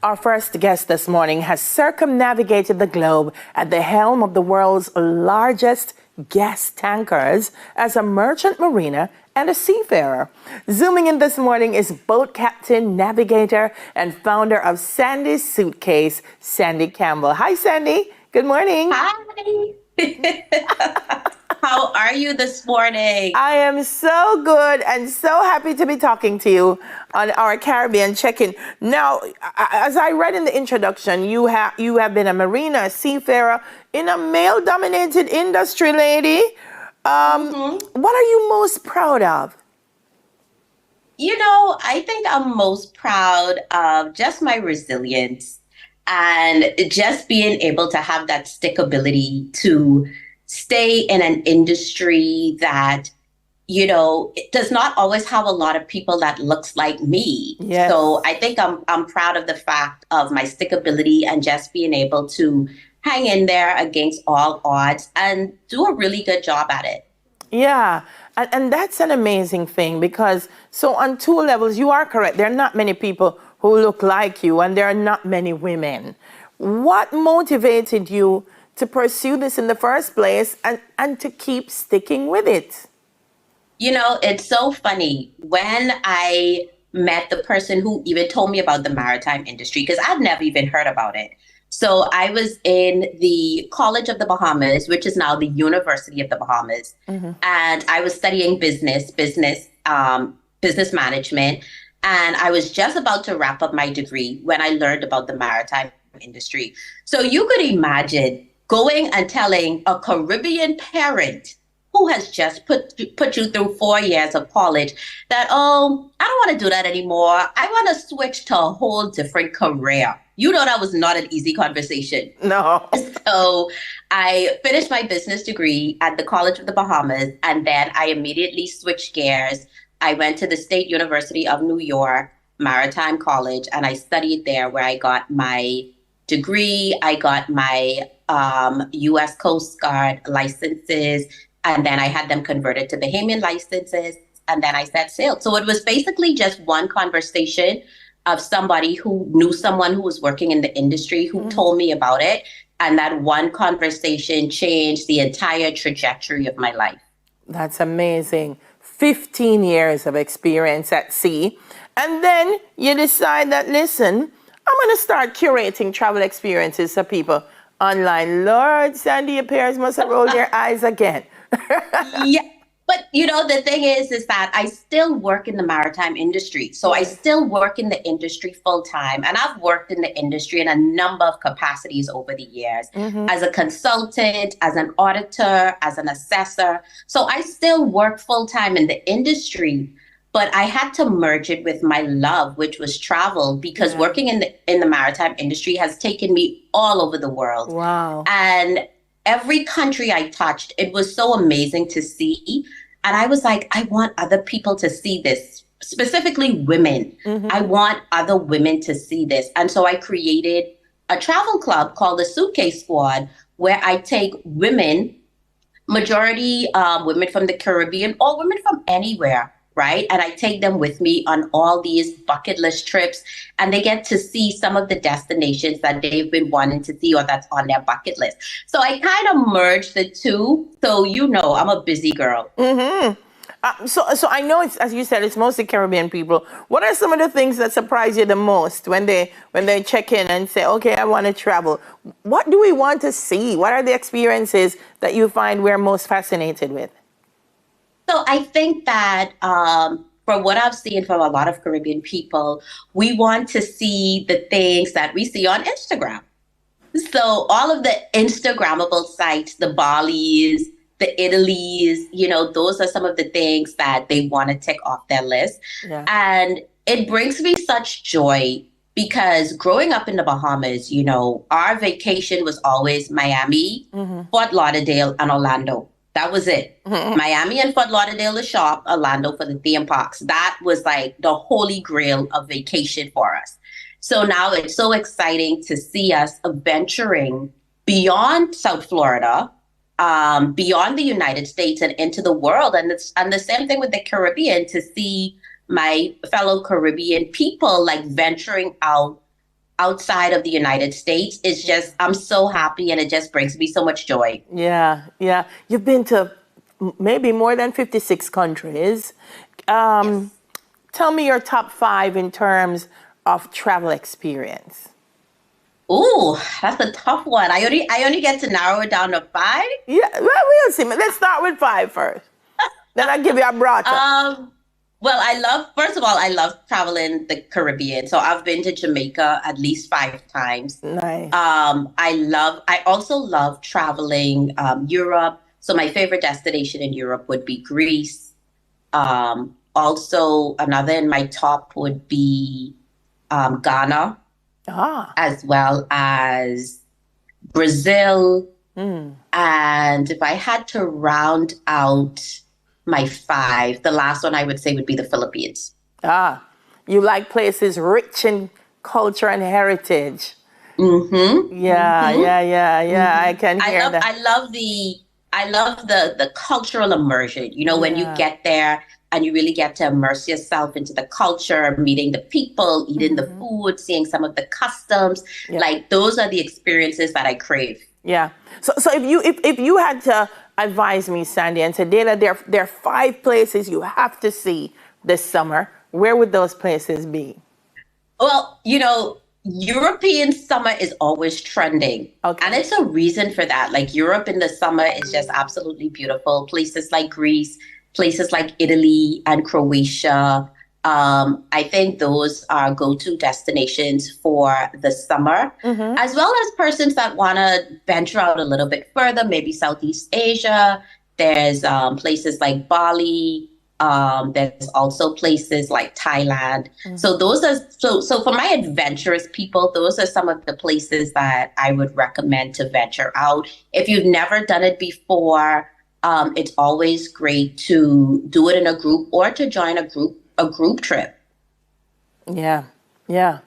Our first guest this morning has circumnavigated the globe at the helm of the world's largest gas tankers as a merchant mariner and a seafarer. Zooming in this morning is boat captain, navigator, and founder of Sandy's Suitcase, Sandy Campbell. Hi, Sandy. Good morning. Hi. How are you this morning? I am so good and so happy to be talking to you on our Caribbean check-in. Now, as I read in the introduction, you have been a mariner, a seafarer in a male-dominated industry, lady. What are you most proud of? I think I'm most proud of just my resilience and just being able to have that stickability to stay in an industry that, it does not always have a lot of people that looks like me. Yes. So I think I'm proud of the fact of my stickability and just being able to hang in there against all odds and do a really good job at it. Yeah, and that's an amazing thing because so on two levels, you are correct. There are not many people who look like you, and there are not many women. What motivated you to pursue this in the first place and to keep sticking with it? It's so funny when I met the person who even told me about the maritime industry, because I'd never even heard about it. So I was in the College of the Bahamas, which is now the University of the Bahamas. And I was studying business management. And I was just about to wrap up my degree when I learned about the maritime industry. So you could imagine going and telling a Caribbean parent who has just put you through 4 years of college that, I don't want to do that anymore. I want to switch to a whole different career. That was not an easy conversation. No. So I finished my business degree at the College of the Bahamas, and then I immediately switched gears. I went to the State University of New York Maritime College, and I studied there, where I got my degree. I got my U.S. Coast Guard licenses, and then I had them converted to Bahamian licenses, and then I set sail. So it was basically just one conversation of somebody who knew someone who was working in the industry who told me about it. And that one conversation changed the entire trajectory of my life. That's amazing. 15 years of experience at sea. And then you decide that, listen, I'm going to start curating travel experiences for people online. Lord, Sandy appears must have rolled your eyes again. Yeah. But, the thing is that I still work in the maritime industry. So I still work in the industry full time. And I've worked in the industry in a number of capacities over the years, as a consultant, as an auditor, as an assessor. So I still work full time in the industry, but I had to merge it with my love, which was travel, because working in the maritime industry has taken me all over the world. Wow. And every country I touched, it was so amazing to see. And I was like, I want other people to see this, specifically women. I want other women to see this. And so I created a travel club called the Suitcase Squad, where I take women, majority women from the Caribbean or women from anywhere, right? And I take them with me on all these bucket list trips, and they get to see some of the destinations that they've been wanting to see or that's on their bucket list. So I kind of merged the two. So, I'm a busy girl. So I know it's, as you said, it's mostly Caribbean people. What are some of the things that surprise you the most when they check in and say, okay, I want to travel? What do we want to see? What are the experiences that you find we're most fascinated with? So I think that from what I've seen from a lot of Caribbean people, we want to see the things that we see on Instagram. So all of the Instagrammable sites, the Balis, the Italies, those are some of the things that they want to tick off their list. Yeah. And it brings me such joy because growing up in the Bahamas, our vacation was always Miami, Fort Lauderdale, and Orlando. That was it. Miami and Fort Lauderdale to shop, Orlando for the theme parks. That was like the holy grail of vacation for us. So now it's so exciting to see us venturing beyond South Florida, beyond the United States and into the world. And the same thing with the Caribbean, to see my fellow Caribbean people like venturing out outside of the United States is just, I'm so happy and it just brings me so much joy. Yeah, yeah. You've been to maybe more than 56 countries. Um, Yes. Tell me your top five in terms of travel experience. Ooh, that's a tough one. I only get to narrow it down to five. Yeah, well, we'll see. Let's start with five first. Then I'll give you a broader. Um, well, first of all, I love traveling the Caribbean. So I've been to Jamaica at least 5 times. Nice. I also love traveling Europe. So my favorite destination in Europe would be Greece. Also, another in my top would be Ghana, Ah. as well as Brazil. Mm. And if I had to round out my five, the last one I would say would be the Philippines. Ah. You like places rich in culture and heritage. Mm-hmm. Yeah, Mm-hmm. yeah, yeah, yeah. Mm-hmm. I can I hear love that. I love the I love the cultural immersion. You know, when you Yeah. get there and you really get to immerse yourself into the culture, meeting the people, eating the Hmm. food, seeing some of the customs. Yeah. Like those are the experiences that I crave. Yeah. So if you had to advise me, Sandy, and say, Dana, there are five places you have to see this summer, where would those places be? Well, European summer is always trending. And Okay. it's a reason for that. Like Europe in the summer is just absolutely beautiful. Places like Greece, places like Italy and Croatia. I think those are go-to destinations for the summer, Mm-hmm. as well as persons that want to venture out a little bit further, maybe Southeast Asia. There's places like Bali. There's also places like Thailand. So Mm-hmm. those are so for my adventurous people, those are some of the places that I would recommend to venture out. If you've never done it before, it's always great to do it in a group or to join a group trip. Yeah. Yeah.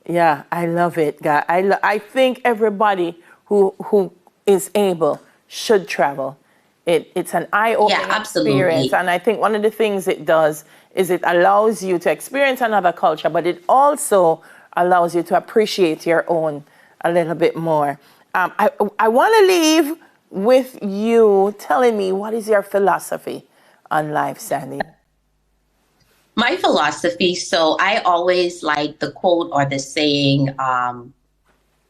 Yeah, I love it, guy. I think everybody who is able should travel. It's an Yeah, eye-opening experience, absolutely. and I think one of the things it does is it allows you to experience another culture, but it also allows you to appreciate your own a little bit more. I want to leave with you telling me what is your philosophy on life, Sandy. My philosophy, so I always like the quote or the saying,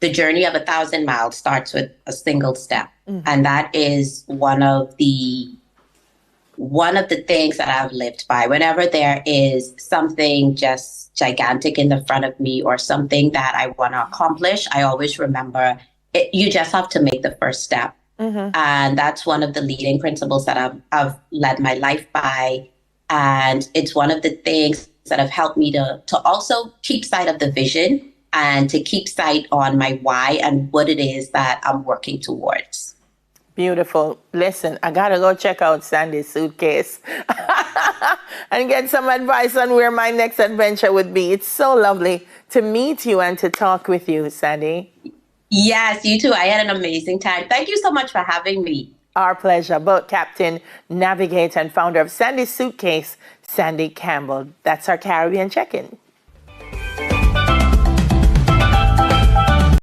the journey of 1,000 miles starts with a single step. And that is one of the things that I've lived by. Whenever there is something just gigantic in the front of me or something that I want to accomplish, I always remember you just have to make the first step. Mm-hmm. And that's one of the leading principles that I've led my life by. And it's one of the things that have helped me to also keep sight of the vision and to keep sight on my why and what it is that I'm working towards. Beautiful. Listen, I gotta go check out Sandy's suitcase and get some advice on where my next adventure would be. It's so lovely to meet you and to talk with you, Sandy. Yes, you too. I had an amazing time. Thank you so much for having me. Our pleasure. Boat captain, navigator, and founder of Sandy's Suitcase, Sandy Campbell. That's our Caribbean check-in.